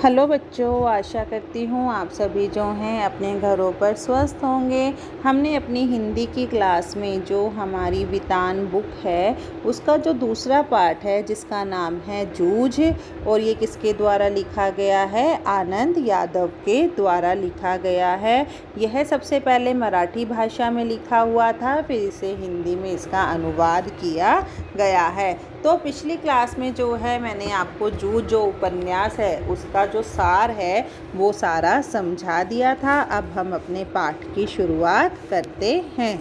Hello बच्चों, आशा करती हूँ आप सभी जो हैं अपने घरों पर स्वस्थ होंगे। हमने अपनी हिंदी की क्लास में जो हमारी वितान बुक है उसका जो दूसरा पार्ट है जिसका नाम है जूझ, और ये किसके द्वारा लिखा गया है? आनंद यादव के द्वारा लिखा गया है। यह सबसे पहले मराठी भाषा में लिखा हुआ था, फिर इसे हिंदी में इसका अनुवाद किया गया है। तो पिछली क्लास में जो है मैंने आपको जूझ जो उपन्यास है उसका जो सार है वो सारा समझा दिया था। अब हम अपने पाठ की शुरुआत करते हैं।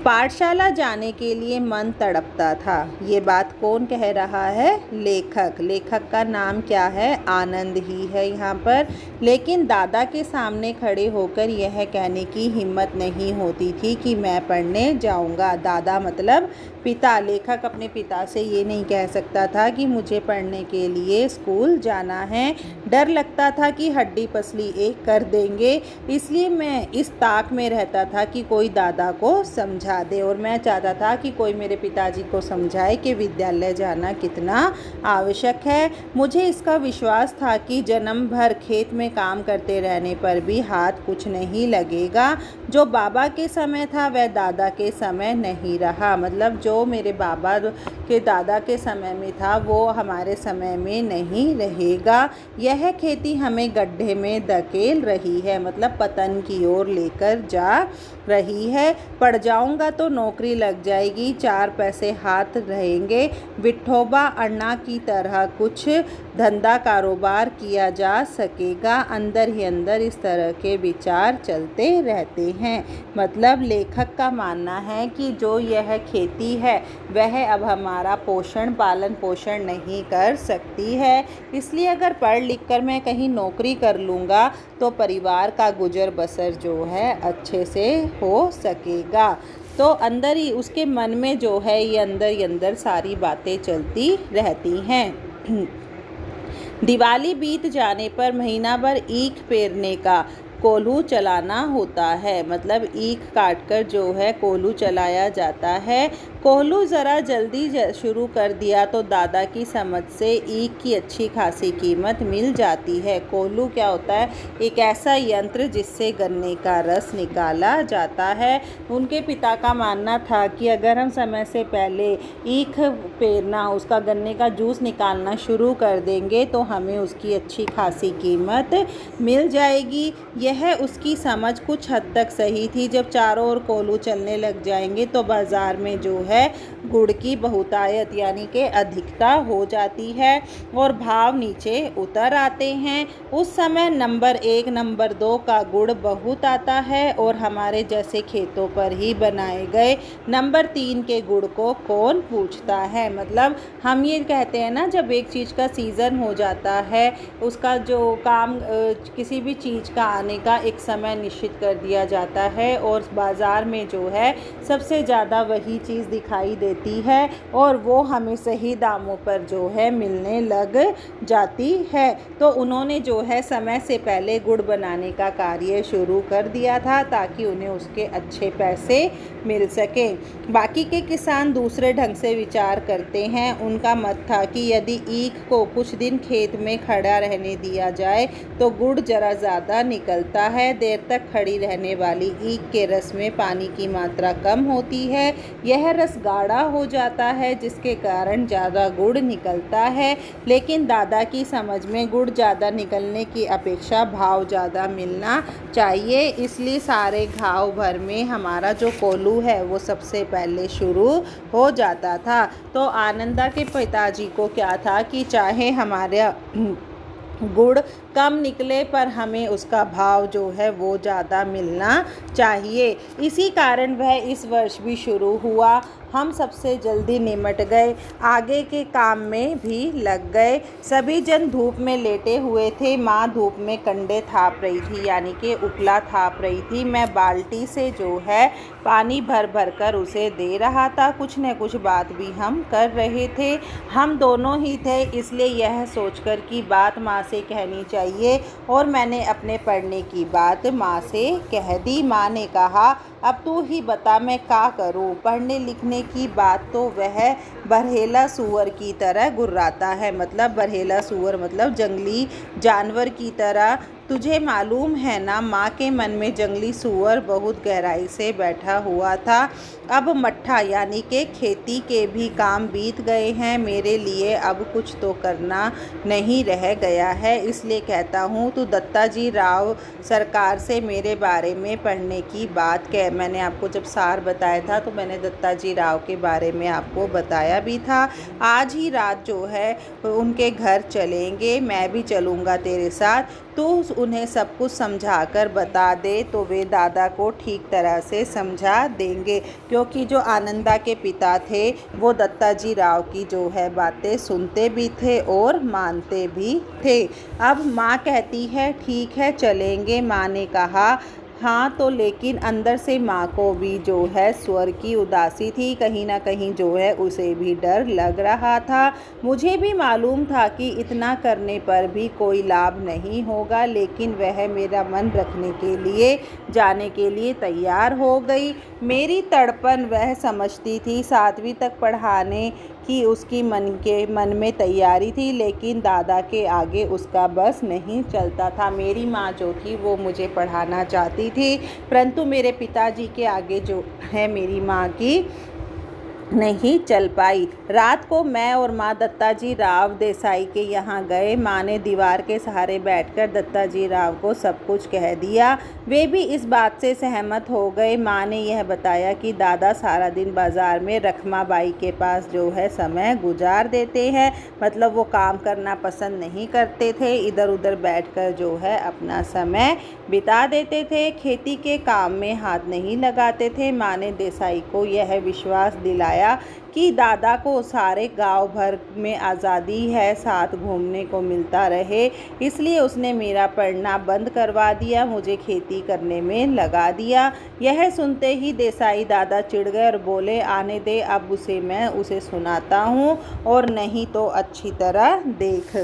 पाठशाला जाने के लिए मन तड़पता था। ये बात कौन कह रहा है? लेखक। लेखक का नाम क्या है? आनंद ही है यहाँ पर। लेकिन दादा के सामने खड़े होकर यह कहने की हिम्मत नहीं होती थी कि मैं पढ़ने जाऊँगा। दादा मतलब पिता। लेखक अपने पिता से ये नहीं कह सकता था कि मुझे पढ़ने के लिए स्कूल जाना है। डर लगता था कि हड्डी पसली एक कर देंगे, इसलिए मैं इस ताक में रहता था कि कोई दादा को समझा दे, और मैं चाहता था कि कोई मेरे पिताजी को समझाए कि विद्यालय जाना कितना आवश्यक है। मुझे इसका विश्वास था कि जन्म भर खेत में काम करते रहने पर भी हाथ कुछ नहीं लगेगा। जो बाबा के समय था वह दादा के समय नहीं रहा। मतलब जो मेरे बाबा के दादा के समय में था वो हमारे समय में नहीं रहेगा। यह खेती हमें गड्ढे में धकेल रही है, मतलब पतन की ओर लेकर जा रही है। पढ़ जाऊंगा तो नौकरी लग जाएगी, 4 पैसे हाथ रहेंगे, विठोबा अन्ना की तरह कुछ धंधा कारोबार किया जा सकेगा। अंदर ही अंदर इस तरह के विचार चलते रहते हैं। मतलब लेखक का मानना है कि जो यह खेती है वह अब हमारा पालन पोषण नहीं कर सकती है, इसलिए अगर पढ़ लिख कर मैं कहीं नौकरी कर लूँगा तो परिवार का गुजर बसर जो है अच्छे से हो सकेगा। तो अंदर ही उसके मन में जो है ये अंदर ही अंदर सारी बातें चलती रहती हैं। दिवाली बीत जाने पर महीना भर ईख पेरने का कोल्हू चलाना होता है। मतलब ईख काटकर जो है कोल्हू चलाया जाता है। कोल्हू ज़रा जल्दी शुरू कर दिया तो दादा की समझ से ईख की अच्छी खासी कीमत मिल जाती है। कोल्हू क्या होता है? एक ऐसा यंत्र जिससे गन्ने का रस निकाला जाता है। उनके पिता का मानना था कि अगर हम समय से पहले ईख पेरना, उसका गन्ने का जूस निकालना शुरू कर देंगे तो हमें उसकी अच्छी खासी कीमत मिल जाएगी। यह उसकी समझ कुछ हद तक सही थी। जब चारों ओर कोल्हू चलने लग जाएंगे तो बाज़ार में जो है गुड़ की बहुतायत यानी कि अधिकता हो जाती है और भाव नीचे उतर आते हैं। उस समय नंबर 1 नंबर 2 का गुड़ बहुत आता है और हमारे जैसे खेतों पर ही बनाए गए नंबर 3 के गुड़ को कौन पूछता है। मतलब हम ये कहते हैं ना, जब एक चीज़ का सीज़न हो जाता है, उसका जो काम किसी भी चीज़ का आने का एक समय निश्चित कर दिया जाता है और बाज़ार में जो है सबसे ज़्यादा वही चीज़ दिखाई देती है और वो हमें सही दामों पर जो है मिलने लग जाती है। तो उन्होंने जो है समय से पहले गुड़ बनाने का कार्य शुरू कर दिया था ताकि उन्हें उसके अच्छे पैसे मिल सके। बाकी के किसान दूसरे ढंग से विचार करते हैं। उनका मत था कि यदि ईख को कुछ दिन खेत में खड़ा रहने दिया जाए तो गुड़ जरा ज़्यादा निकलता है। देर तक खड़ी रहने वाली ईख के रस में पानी की मात्रा कम होती है। यह रस गाढ़ा हो जाता है जिसके कारण ज़्यादा गुड़ निकलता है। लेकिन दादा की समझ में गुड़ ज़्यादा निकलने की अपेक्षा भाव ज़्यादा मिलना चाहिए, इसलिए सारे घाव भर में हमारा जो कोल्हू है वो सबसे पहले शुरू हो जाता था। तो आनंदा के पिताजी को क्या था कि चाहे हमारे गुड़ कम निकले पर हमें उसका भाव जो है वो ज़्यादा मिलना चाहिए। इसी कारण वह इस वर्ष भी शुरू हुआ। हम सबसे जल्दी निमट गए, आगे के काम में भी लग गए। सभी जन धूप में लेटे हुए थे। माँ धूप में कंडे थाप रही थी यानी कि उपला थाप रही थी। मैं बाल्टी से जो है पानी भर भर कर उसे दे रहा था। कुछ न कुछ बात भी हम कर रहे थे। हम दोनों ही थे, इसलिए यह सोचकर कि बात माँ से कहनी चाहिए और मैंने अपने पढ़ने की बात माँ से कह दी। माँ ने कहा, अब तू ही बता मैं क्या करूँ? पढ़ने लिखने की बात तो वह बरहेला सूअर की तरह गुर्राता है। मतलब बरहेला सूअर मतलब जंगली जानवर की तरह। तुझे मालूम है ना, माँ के मन में जंगली सूअर बहुत गहराई से बैठा हुआ था। अब मट्ठा यानी कि खेती के भी काम बीत गए हैं, मेरे लिए अब कुछ तो करना नहीं रह गया है। इसलिए कहता हूँ तू दत्ताजी राव सरकार से मेरे बारे में पढ़ने की बात कह। मैंने आपको जब सार बताया था तो मैंने दत्ताजी राव के बारे में आपको बताया भी था। आज ही रात जो है उनके घर चलेंगे, मैं भी चलूँगा तेरे साथ। तू उन्हें सब कुछ समझा कर बता दे तो वे दादा को ठीक तरह से समझा देंगे, क्योंकि जो आनंदा के पिता थे वो दत्ताजी राव की जो है बातें सुनते भी थे और मानते भी थे। अब माँ कहती है ठीक है चलेंगे। माँ ने कहा हाँ तो, लेकिन अंदर से माँ को भी जो है स्वर की उदासी थी, कहीं ना कहीं जो है उसे भी डर लग रहा था। मुझे भी मालूम था कि इतना करने पर भी कोई लाभ नहीं होगा, लेकिन वह मेरा मन रखने के लिए जाने के लिए तैयार हो गई। मेरी तड़पन वह समझती थी। 7वीं तक पढ़ाने की उसकी मन में तैयारी थी, लेकिन दादा के आगे उसका बस नहीं चलता था। मेरी माँ जो थी वो मुझे पढ़ाना चाहती थी, परंतु मेरे पिताजी के आगे जो है मेरी माँ की नहीं चल पाई। रात को मैं और माँ दत्ताजी राव देसाई के यहाँ गए। माँ ने दीवार के सहारे बैठकर दत्ताजी राव को सब कुछ कह दिया। वे भी इस बात से सहमत हो गए। माँ ने यह बताया कि दादा सारा दिन बाज़ार में रखमाबाई के पास जो है समय गुजार देते हैं, मतलब वो काम करना पसंद नहीं करते थे, इधर उधर बैठकर जो है अपना समय बिता देते थे, खेती के काम में हाथ नहीं लगाते थे। माँ ने देसाई को यह विश्वास दिलाया कि दादा को सारे गांव भर में आज़ादी है, साथ घूमने को मिलता रहे, इसलिए उसने मेरा पढ़ना बंद करवा दिया, मुझे खेती करने में लगा दिया। यह सुनते ही देसाई दादा चिढ़ गए और बोले आने दे, अब मैं उसे सुनाता हूँ, और नहीं तो अच्छी तरह देख।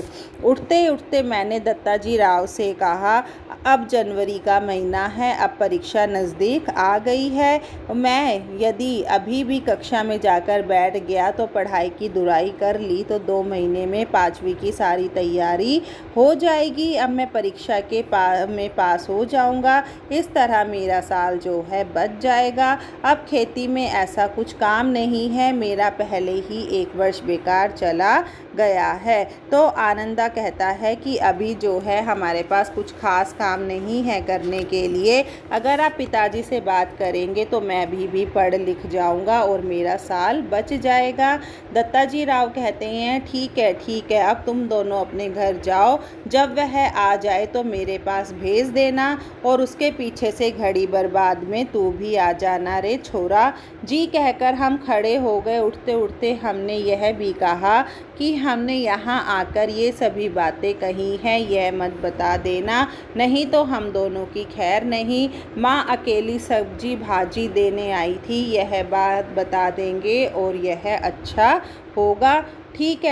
उठते उठते मैंने दत्ताजी राव से कहा अब जनवरी का महीना है, अब परीक्षा नज़दीक आ गई है। मैं यदि अभी भी कक्षा में जाकर बैठ गया तो पढ़ाई की दुराई कर ली तो 2 महीने में 5वीं की सारी तैयारी हो जाएगी। अब मैं परीक्षा के में पास हो जाऊंगा। इस तरह मेरा साल जो है बच जाएगा। अब खेती में ऐसा कुछ काम नहीं है, मेरा पहले ही 1 वर्ष बेकार चला गया है। तो आनंदा कहता है कि अभी जो है हमारे पास कुछ खास काम नहीं है करने के लिए, अगर आप पिताजी से बात करेंगे तो मैं भी पढ़ लिख जाऊंगा और मेरा साल बच जाएगा। दत्ताजी राव कहते हैं ठीक है, अब तुम दोनों अपने घर जाओ, जब वह आ जाए तो मेरे पास भेज देना, और उसके पीछे से घड़ी बर्बाद में तू भी आ जाना रे छोरा। जी कहकर हम खड़े हो गए। उठते उठते हमने यह भी कहा कि हमने यहाँ आकर ये सभी बातें कही हैं, यह मत बता देना, नहीं तो हम दोनों की खैर नहीं। माँ अकेली सब्जी भाजी देने आई थी, यह बात बता देंगे और यह अच्छा होगा। ठीक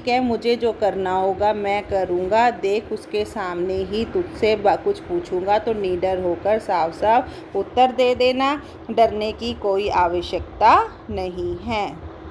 है, मुझे जो करना होगा मैं करूँगा। देख उसके सामने ही तुझसे कुछ पूछूंगा तो निडर होकर साफ साफ उत्तर दे देना, डरने की कोई आवश्यकता नहीं है।